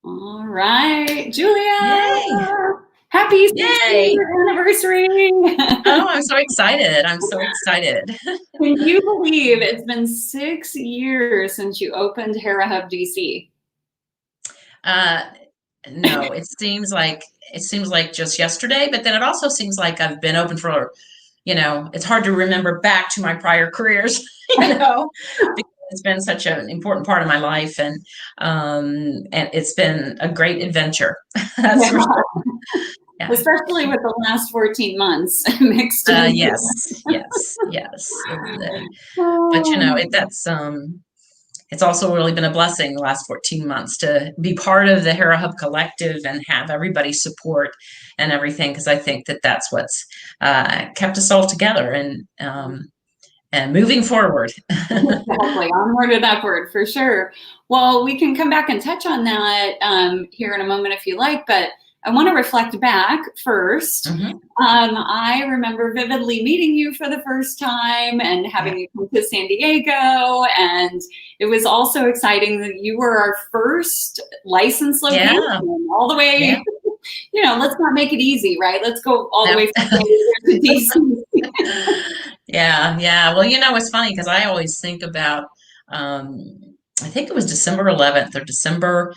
All right, Julia, Yay! happy Yay! 6-year anniversary. Oh, I'm so excited. I'm so excited. Can you believe it's been 6 years since you opened Hera Hub DC? Uh, no, it seems like just yesterday, but then it also seems like I've been open for, it's hard to remember back to my prior careers, because it's been such an important part of my life, and it's been a great adventure. That's for Yeah, sure. Yeah. especially with the last 14 months mixed in. Yes, yes, yes. But Oh, it's also really been a blessing the last 14 months to be part of the Hera Hub Collective and have everybody's support and everything, because I think that that's what's kept us all together and moving forward. exactly. Onward and upward for sure. Well, we can come back and touch on that here in a moment if you like, but I want to reflect back first. Hmm. I remember vividly meeting you for the first time and Yeah. having you come to San Diego. And it was also exciting that you were our first licensed location Yeah. all the Yeah. way. Let's not make it easy, right? Let's go all the No. way from San Diego to DC. Yeah. Yeah. Well, it's funny because I always think about, um, I think it was December 11th or December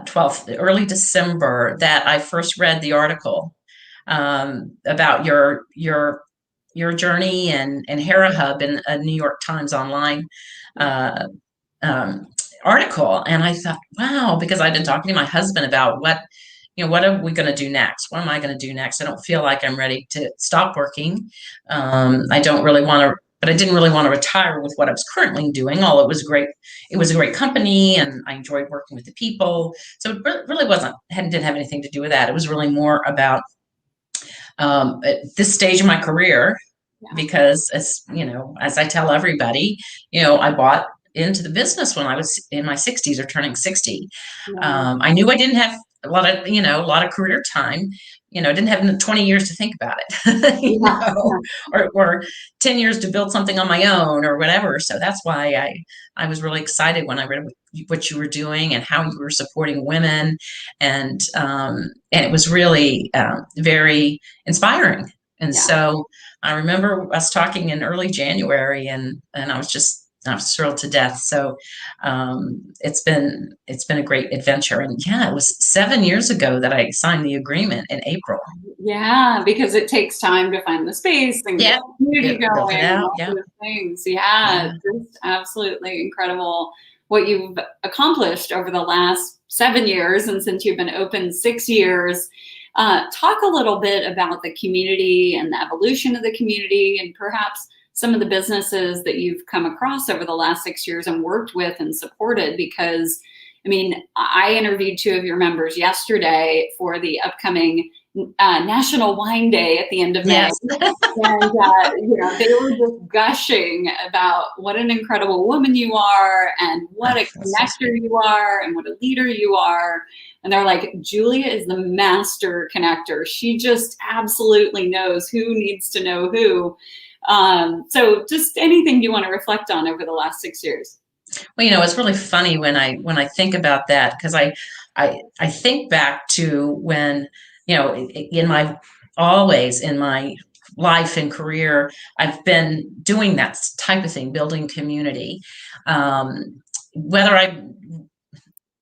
12th, early December, that I first read the article about your journey and Hera Hub in a New York Times online uh, um, article, and I thought, wow, because I've been talking to my husband about what are we going to do next? What am I going to do next? I don't feel like I'm ready to stop working. I don't really want to. But I didn't really want to retire with what I was currently doing. Although it was a great company, and I enjoyed working with the people. So it really didn't have anything to do with that. It was really more about at this stage of my career, Yeah. because as I tell everybody, I bought into the business when I was in my 60s or turning 60. Yeah. I knew I didn't have a lot of career time. I didn't have 20 years to think about it, Yeah. or 10 years to build something on my own or whatever. So that's why I was really excited when I read what you were doing and how you were supporting women, and it was really very inspiring. And Yeah. so I remember us talking in early January, and I was thrilled to death. So it's been a great adventure. And yeah, it was 7 years ago that I signed the agreement in April. Yeah, because it takes time to find the space and get Yeah, the community built it going and out. all Yeah, those things. Yeah, yeah. just absolutely incredible what you've accomplished over the last 7 years and since you've been open 6 years. Talk a little bit about the community and the evolution of the community and perhaps some of the businesses that you've come across over the last 6 years and worked with and supported because I interviewed two of your members yesterday for the upcoming National Wine Day at the end of May. Yes. And, they were just gushing about what an incredible woman you are and what Oh, a that's so connector sweet. you are and what a leader you are. And they're like, Julia is the master connector. She just absolutely knows who needs to know who. So just anything you want to reflect on over the last 6 years. Well, it's really funny when I think about that, because I think back to when, in my always in my life and career, I've been doing that type of thing, building community, whether I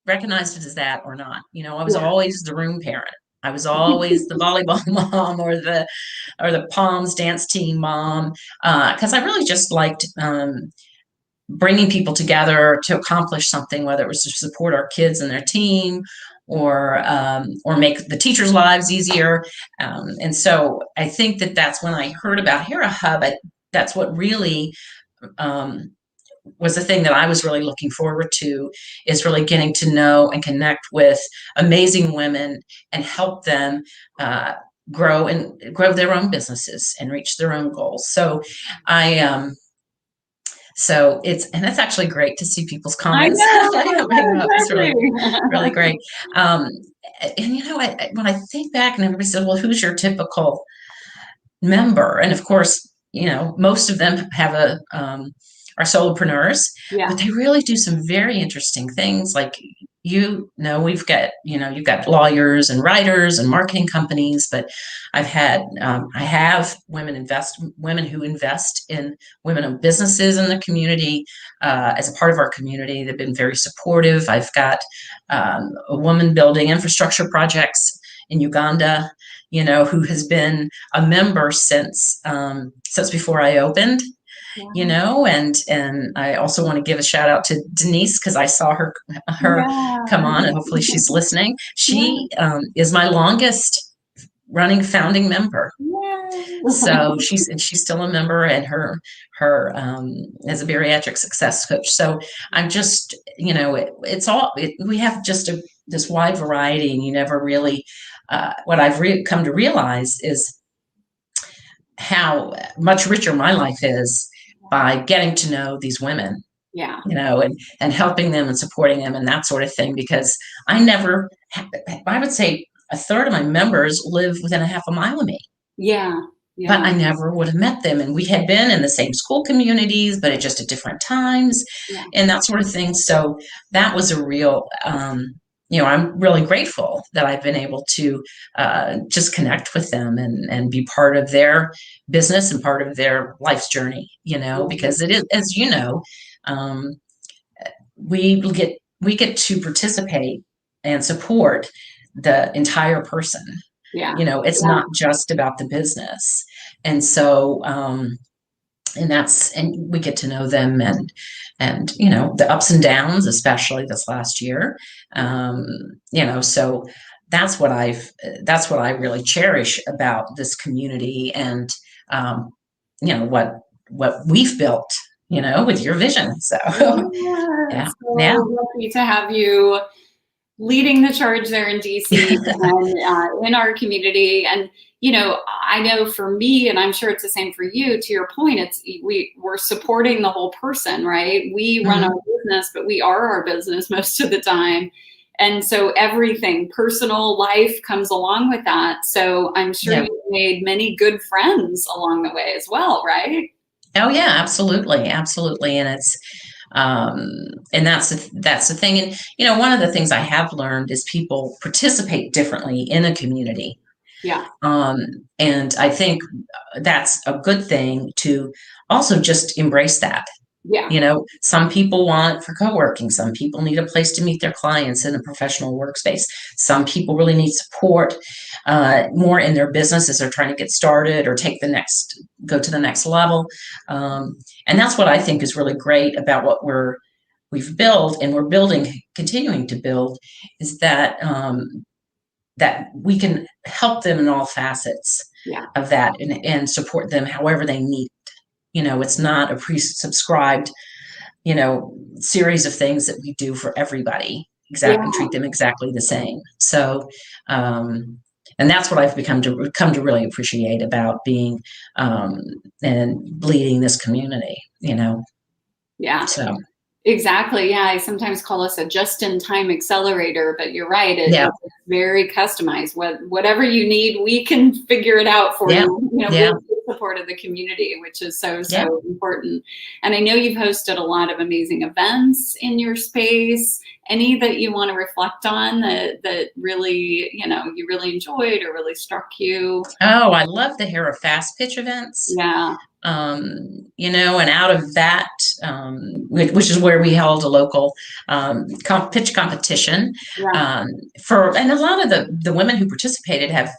recognized it as that or not. I was Yeah. always the room parent. I was always the volleyball mom or the Palms dance team mom, because I really just liked bringing people together to accomplish something, whether it was to support our kids and their team, or make the teachers' lives easier. And so I think that that's when I heard about Hera Hub. That's what really um, was the thing that I was really looking forward to, is really getting to know and connect with amazing women and help them grow their own businesses and reach their own goals. I and that's actually great to see people's I comments. know, It's really, really exactly. great. Um, and when I think back and everybody said, well, who's your typical member? And of course, most of them are solopreneurs, Yeah. but they really do some very interesting things. Like you know, we've got, you've got lawyers and writers and marketing companies, but I have women who invest in women-owned businesses in the community as a part of our community. They've been very supportive. I've got a woman building infrastructure projects in Uganda, who has been a member since before I opened. And I also want to give a shout out to Denise, because I saw her come Yeah. on, and hopefully she's listening. Yeah. She is my longest running founding member. Yeah. So she's still a member, and her as a beriatric success coach. So I'm just, we have just this wide variety, and you never really what I've come to realize is how much richer my life is by getting to know these women, Yeah. and helping them and supporting them and that sort of thing. Because I would say a third of my members live within a half a mile of me. Yeah. But Yeah. I never would have met them. And we had been in the same school communities, but just at different times Yeah. and that sort of thing. So that was a real, I'm really grateful that I've been able to just connect with them and be part of their business and part of their life's journey, because it is, as you know, um, we get to participate and support the entire person. Yeah. It's not just about the business. And so, and we get to know them and, the ups and downs, especially this last year. So that's what I really cherish about this community and, what we've built, with your vision. So Yeah. yeah. So lucky to have you leading the charge there in DC and in our community. And, I know for me, and I'm sure it's the same for you, to your point, we're supporting the whole person, right? We run our business, but we are our business most of the time. And so everything, personal life, comes along with that. So I'm sure you've made many good friends along the way as well, right? Oh yeah, absolutely. Absolutely. And it's, and that's the thing. And, one of the things I have learned is people participate differently in a community. Yeah. And I think that's a good thing to also just embrace that. Yeah. Some people want it for co-working. Some people need a place to meet their clients in a professional workspace. Some people really need support more in their business as they're trying to get started or go to the next level. And that's what I think is really great about what we've built and we're continuing to build, is that that we can help them in all facets of that and support them however they need. It's not a pre-subscribed, series of things that we do for everybody, treat them exactly the same. So, and that's what I've come to really appreciate about being and leading this community, Yeah. So. Exactly. Yeah. I sometimes call us a just-in-time accelerator, but you're right. It's very customized. Whatever you need, we can figure it out for you. With the support of the community, which is so important. And I know you've hosted a lot of amazing events in your space. Any that you want to reflect on that really, you really enjoyed or really struck you? Oh, I love the Hera Fast Pitch events. Yeah. And out of that, which is where we held a local pitch competition, and a lot of the women who participated have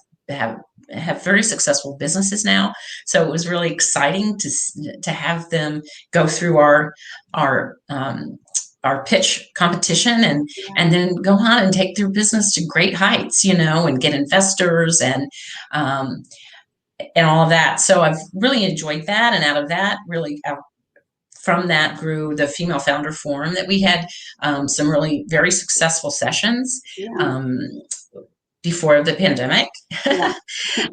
very successful businesses now. So it was really exciting to have them go through our pitch competition and then go on and take their business to great heights, and get investors and all of that. So I've really enjoyed that. And out of that, from that grew the Female Founder Forum that we had some really very successful sessions before the pandemic.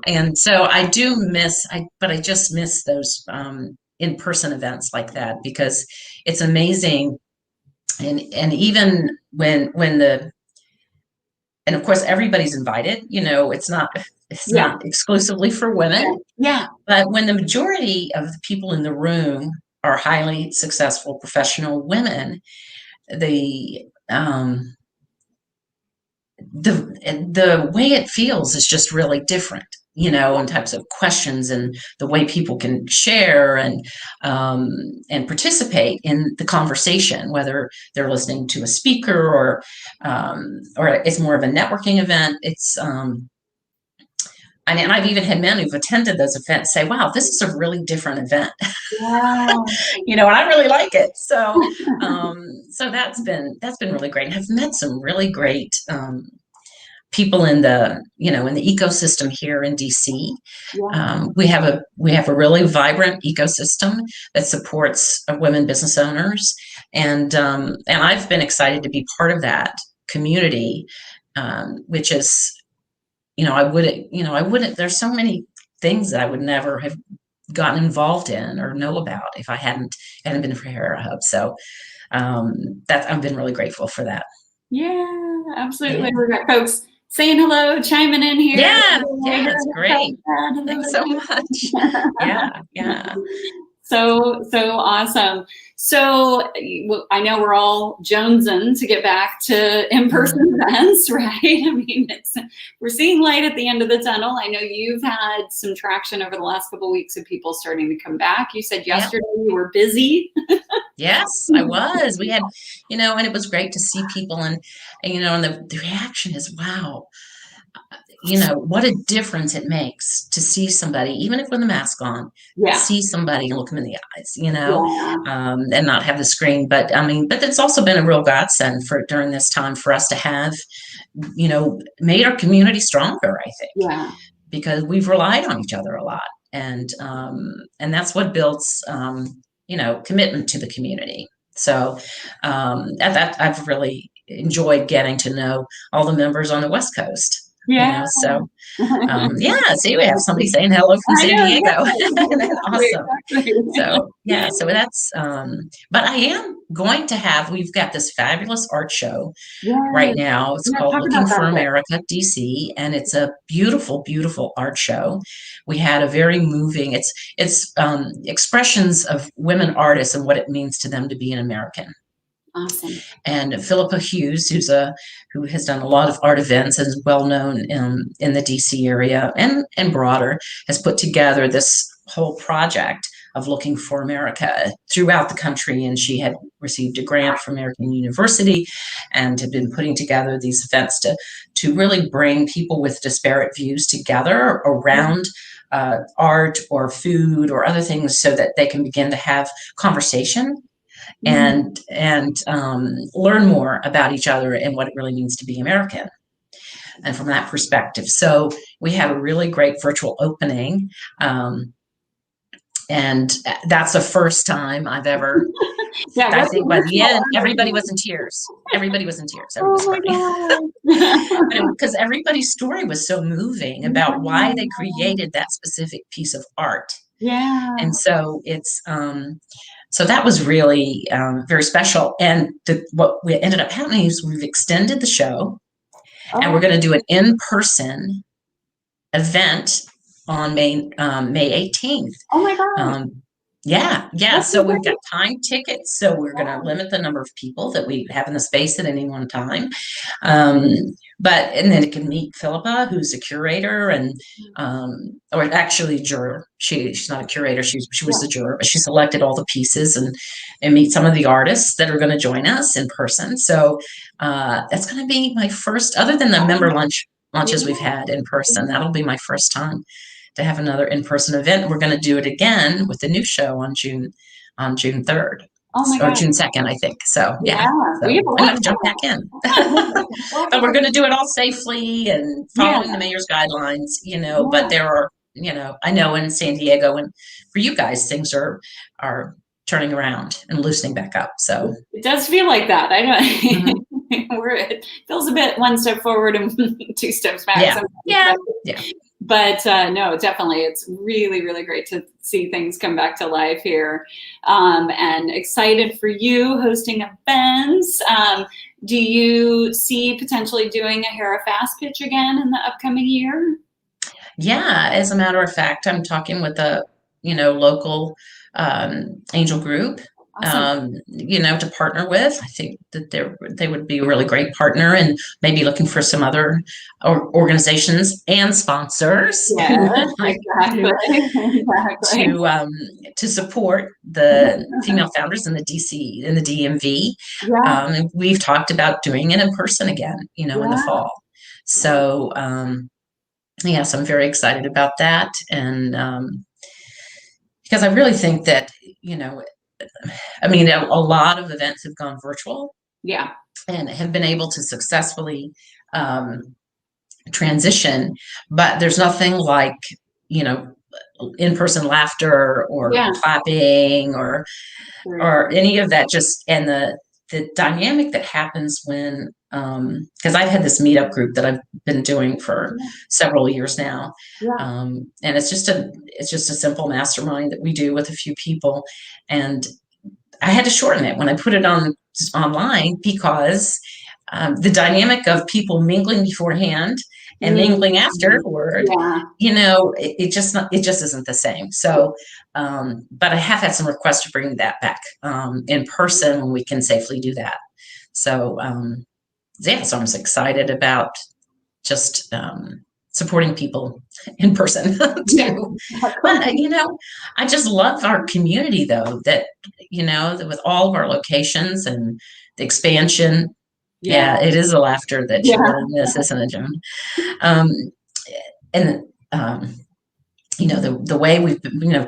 And so I just miss those in-person events like that, because it's amazing. And even when and of course everybody's invited, it's not exclusively for women. But when the majority of the people in the room are highly successful professional women, the way it feels is just really different, in types of questions and the way people can share and participate in the conversation, whether they're listening to a speaker or it's more of a networking event. And I've even had men who've attended those events say, "Wow, this is a really different event," Wow. and I really like it. So that's been really great. I've met some really great people in the ecosystem here in DC. Yeah. We have a really vibrant ecosystem that supports women business owners, and I've been excited to be part of that community, which is, I wouldn't. There's so many things that I would never have gotten involved in or know about if I hadn't been for Hera Hub. So that I've been really grateful for that. Yeah, absolutely. Yeah. We've got folks saying hello, chiming in here. Yeah, yeah, it's great. Thanks so much. Yeah, yeah. So awesome. So I know we're all jonesing to get back to in-person events, right? I mean, we're seeing light at the end of the tunnel. I know you've had some traction over the last couple of weeks of people starting to come back. You said yesterday you were busy. Yes, I was. We had, and it was great to see people, and the reaction is, wow, what a difference it makes to see somebody, even if with a mask on, Yeah. see somebody and look them in the eyes, Yeah. and not have the screen. But it's also been a real godsend during this time for us to have, made our community stronger, I think. Yeah. Because we've relied on each other a lot. And that's what builds, commitment to the community. So I've really enjoyed getting to know all the members on the West Coast. Yeah. So see, we have somebody saying hello from San Diego. Awesome. So that's but I am going to we've got this fabulous art show right now. It's called Looking for America DC, and it's a beautiful, beautiful art show. We had a very moving, it's expressions of women artists and what it means to them to be an American. Awesome. And Philippa Hughes, who has done a lot of art events and is well known in the DC area and broader, has put together this whole project of Looking for America throughout the country. And she had received a grant from American University and had been putting together these events to really bring people with disparate views together around art or food or other things, so that they can begin to have conversation and learn more about each other and what it really means to be American. And from that perspective, so we have a really great virtual opening, and that's the first time I've ever. I think by the end, everybody was in tears. Everybody was in tears. Everybody was crying. Because everybody's story was so moving about why they created that specific piece of art. Yeah. And so it's so that was really very special. And what we ended up happening is we've extended the show, and we're going to do an in-person event on May 18th. Oh my God. Yeah. So we've got timed tickets. So we're going to limit the number of people that we have in the space at any one time. And then it can meet Philippa, who's a curator or actually a juror. She's not a curator. She was the juror, but she selected all the pieces and meet some of the artists that are going to join us in person. So that's going to be my first, other than the member lunches we've had in person. That'll be my first time to have another in-person event. We're going to do it again with the new show on June 3rd. Or June 2nd, I think. So yeah. So I'm going to jump back in. But we're going to do it all safely and following the mayor's guidelines, but there are, I know in San Diego and for you guys, things are turning around and loosening back up. So it does feel like that. I know. It feels a bit one step forward and two steps back. Yeah. But no, definitely, it's really, really great to see things come back to life here, and excited for you hosting events. Do you see potentially doing a Hera Fast Pitch again in the upcoming year? Yeah, as a matter of fact, I'm talking with a local angel group Awesome. to partner with. I think that they would be a really great partner, and maybe looking for some other organizations and sponsors who Yes, would like exactly. Exactly. to support the female founders in the DMV. Yeah. And we've talked about doing it in person again, in the Yeah. fall. So yes, I'm very excited about that, and because I really think that I mean, a lot of events have gone virtual Yeah. and have been able to successfully um, transition, but there's nothing like, you know, in-person laughter or Yeah. clapping or Very true. any of that. Just and the dynamic that happens when because I've had this meetup group that I've been doing for Yeah. several years now, Yeah. and it's just a simple mastermind that we do with a few people, and I had to shorten it when I put it online because the dynamic of people mingling beforehand and mingling Mhm. afterward, Yeah. it just isn't the same. So, but I have had some requests to bring that back in person when we can safely do that. So, yeah, so I'm just excited about just supporting people in person Yeah. too. But Exactly. I just love our community though. That with all of our locations and the expansion. Yeah. Yeah, it is a laughter that you Yeah. really miss, isn't it, Joan? Um, and the way we've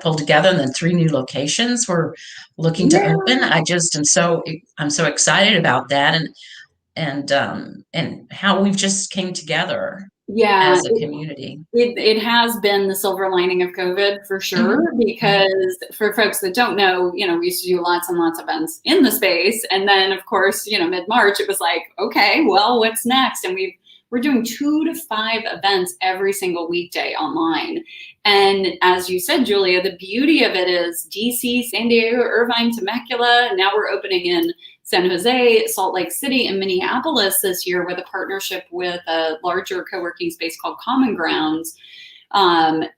pulled together, and then 3 new locations we're looking to open. Yeah. I'm so excited about that, and how we've just came together Yeah. as a community. It has been the silver lining of COVID for sure, Mhm. because for folks that don't know, we used to do lots and lots of events in the space. And then of course, mid-March, it was like, okay, well, what's next? And we're doing 2 to 5 events every single weekday online. And as you said, Julia, the beauty of it is DC, San Diego, Irvine, Temecula. Now we're opening in San Jose, Salt Lake City, and Minneapolis this year with a partnership with a larger co-working space called Common Grounds.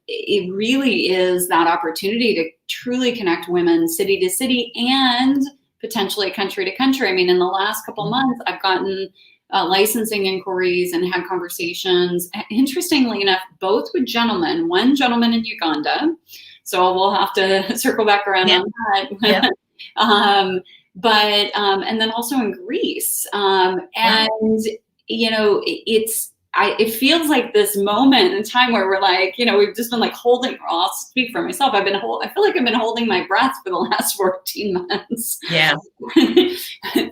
It really is that opportunity to truly connect women city to city and potentially country to country. I mean, in the last couple months, I've gotten licensing inquiries and had conversations, interestingly enough, both with gentlemen, one gentleman in Uganda. So we'll have to circle back around Yeah, on that. yeah. And then also in Greece. Wow. And it feels like this moment in time where we're like, we've just been like holding. I'll speak for myself. I feel like I've been holding my breath for the last 14 months. Yeah.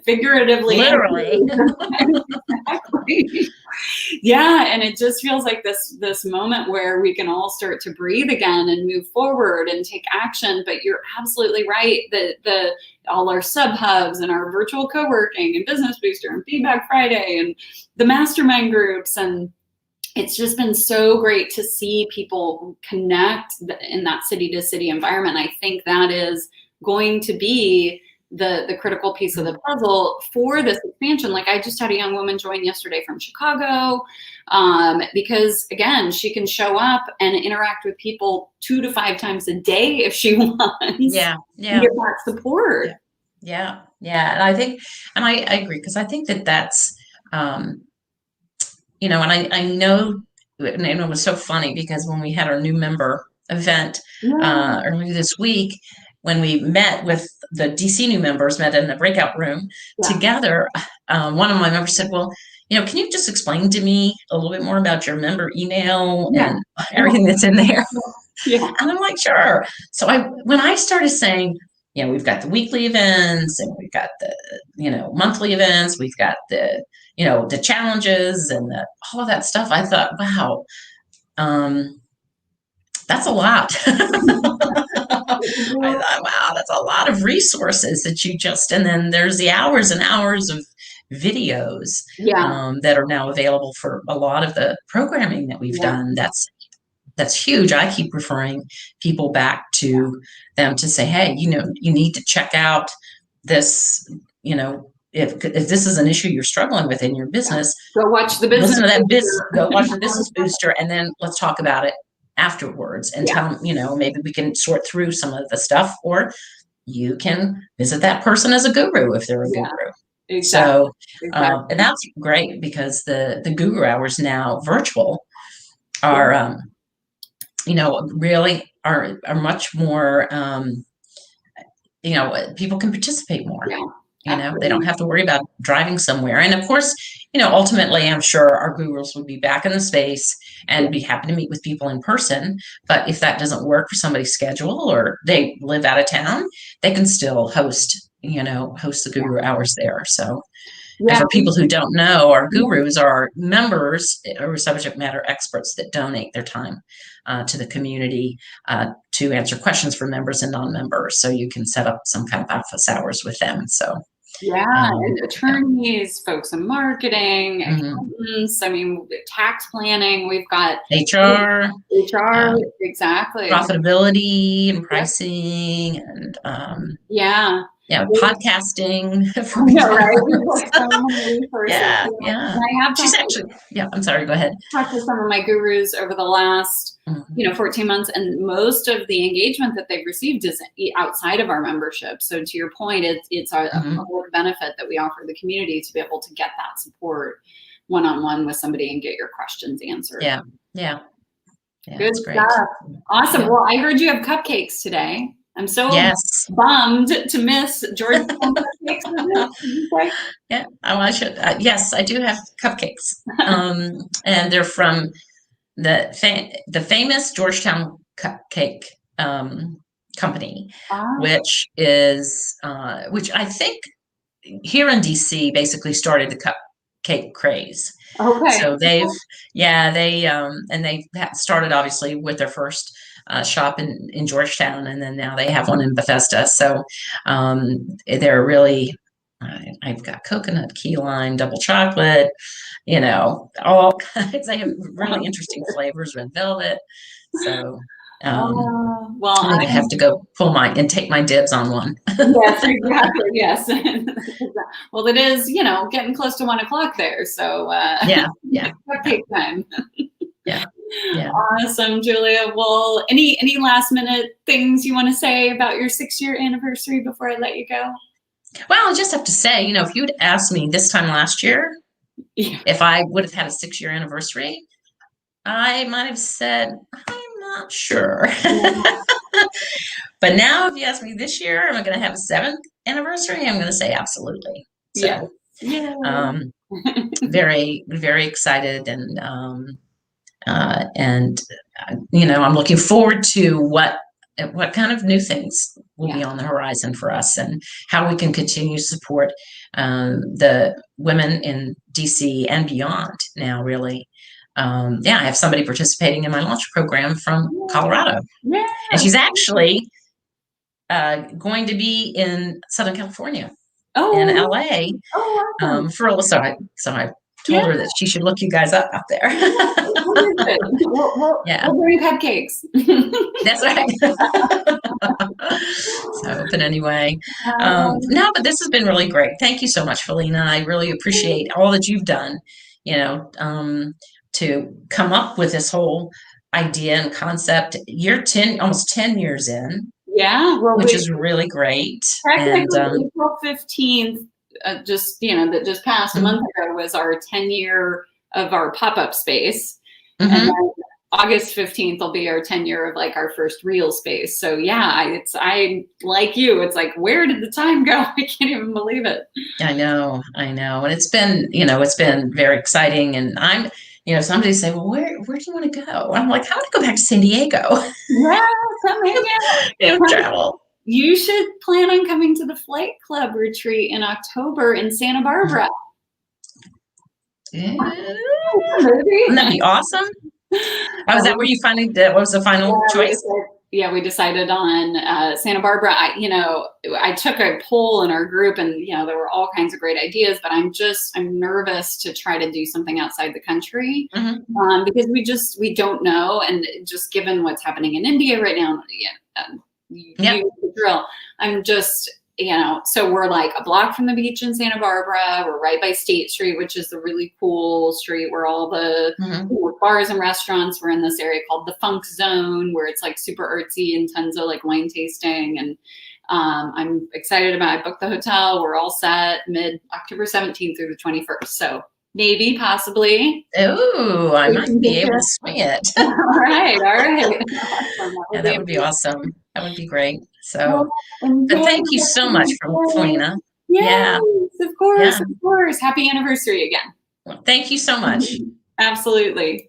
Figuratively. Literally. Exactly. Yeah, and it just feels like this moment where we can all start to breathe again and move forward and take action. But you're absolutely right that all our sub hubs and our virtual co-working and Business Booster and Feedback Friday and the mastermind groups, and it's just been so great to see people connect in that city to city environment. I think that is going to be the critical piece of the puzzle for this expansion. Like, I just had a young woman join yesterday from Chicago, because again, she can show up and interact with people 2 to 5 times a day if she wants. Yeah, And yeah, get that support. yeah, yeah. And I think, and I agree, because I think that's, and I know, and it was so funny because when we had our new member event Yeah. earlier this week, when we met with the DC new members, met in a breakout room Yeah. together, one of my members said, well, can you just explain to me a little bit more about your member email Yeah. and everything that's in there? Yeah. And I'm like, sure. So when I started saying, we've got the weekly events and we've got the, monthly events, we've got the, the challenges and all of that stuff, I thought, wow, that's a lot. I thought, wow, that's a lot of resources and then there's the hours and hours of videos Yeah. that are now available for a lot of the programming that we've Yeah. done. That's huge. I keep referring people back to them to say, hey, you need to check out this, if this is an issue you're struggling with in your business, Go watch the Business listen to that Booster. go watch the Business Booster, and then let's talk about it afterwards and Yeah. tell them, maybe we can sort through some of the stuff, or you can visit that person as a guru if they're a Yeah, guru. exactly. So, Exactly. and that's great because the guru hours now virtual Yeah. are, really are much more, people can participate more. Yeah. They don't Absolutely. have to worry about driving somewhere. And of course, ultimately, I'm sure our gurus would be back in the space Yeah. and be happy to meet with people in person. But if that doesn't work for somebody's schedule or they live out of town, they can still host the guru hours there. So, and Yeah. for people who don't know, our gurus are members or subject matter experts that donate their time to the community to answer questions for members and non-members. So you can set up some kind of office hours with them. So, Yeah, and yeah. attorneys, folks in marketing, Mhm. accountants, I mean, tax planning, we've got HR, HR, um, exactly. profitability and Yep. pricing, and Yeah. podcasting I for know, right? We've beginners. got so many resources. Yeah, Yeah. yeah. And I have She's actually, yeah, I'm sorry, go ahead. talked to some of my gurus over the last, Mhm. 14 months, and most of the engagement that they've received is outside of our membership. So to your point, it's a Mhm. public benefit that we offer the community to be able to get that support one-on-one with somebody and get your questions answered. Yeah, yeah, yeah, Good it's great. stuff. Awesome. Yeah. Well, I heard you have cupcakes today. I'm so Yes. bummed to miss Georgetown cupcakes. Did you say? Yeah. Oh, I should. Yes, I do have cupcakes. And they're from the famous Georgetown Cupcake company, Ah, which I think here in DC basically started the cupcake craze. okay. So they started obviously with their first shop in Georgetown, and then now they have one in Bethesda. So they're really, I've got coconut, key lime, double chocolate, all kinds. They have really interesting flavors, red velvet. So Well, I think I have to go pull mine and take my dibs on one. yes, exactly. Yes. Well, it is, getting close to 1 o'clock there. So, Yeah, yeah, yeah, cupcake time. yeah, yeah. Awesome, Julia. Well, any last minute things you want to say about your 6-year anniversary before I let you go? Well, I just have to say, if you'd asked me this time last year Yeah. if I would have had a 6-year anniversary, I might have said, I'm not sure. But now, if you ask me this year, am I going to have a 7th anniversary? I'm going to say absolutely. Yeah. So, Yeah. very, very excited, and I'm looking forward to what kind of new things will be on the horizon for us, and how we can continue to support the women in DC and beyond. Now, really, I have somebody participating in my launch program from Colorado, Yeah. and she's actually going to be in Southern California, in Oh, LA, oh, awesome. for a little. So I Yeah. told her that she should look you guys up out there. Yeah, We'll bring cupcakes. that's right. So, but anyway, no, but this has been really great. Thank you so much, Felena. I really appreciate all that you've done, to come up with this whole idea and concept. You're almost 10 years in, Yeah, well, which we is really great. And technically April 15th, that just passed a month ago, was our 10-year of our pop-up space. And mhm. then August 15th will be our 10-year of like our first real space. So yeah, I like you. It's like, where did the time go? I can't even believe it. I know. And it's been very exciting. And somebody say, well, where do you want to go? And I'm like, I want to go back to San Diego. Yeah, come hang out. Travel. You should plan on coming to the Flight Club retreat in October in Santa Barbara. Yeah. Maybe. Wouldn't that be awesome? Oh, is that where you finally did? What was the final choice? We decided on Santa Barbara. I took a poll in our group, and there were all kinds of great ideas, but I'm nervous to try to do something outside the country, because we don't know, and just given what's happening in India right now, you know the drill. I'm just, so we're like a block from the beach in Santa Barbara. We're right by State Street, which is the really cool street where all the bars and restaurants. We're in this area called the Funk Zone, where it's like super artsy and tons of like wine tasting. And I'm excited about. I booked the hotel. We're all set mid-October 17th through the 21st. So maybe, possibly. Oh, I We might can be get able to there. swing it. All right, all right. Awesome. That Yeah, would be that would be amazing. awesome. That would be great. Well, So, but enjoy thank the you rest so of much, your day. Felena. Yeah, Yes, of course, yeah. of course. Happy anniversary again. Well, thank you so much. Absolutely.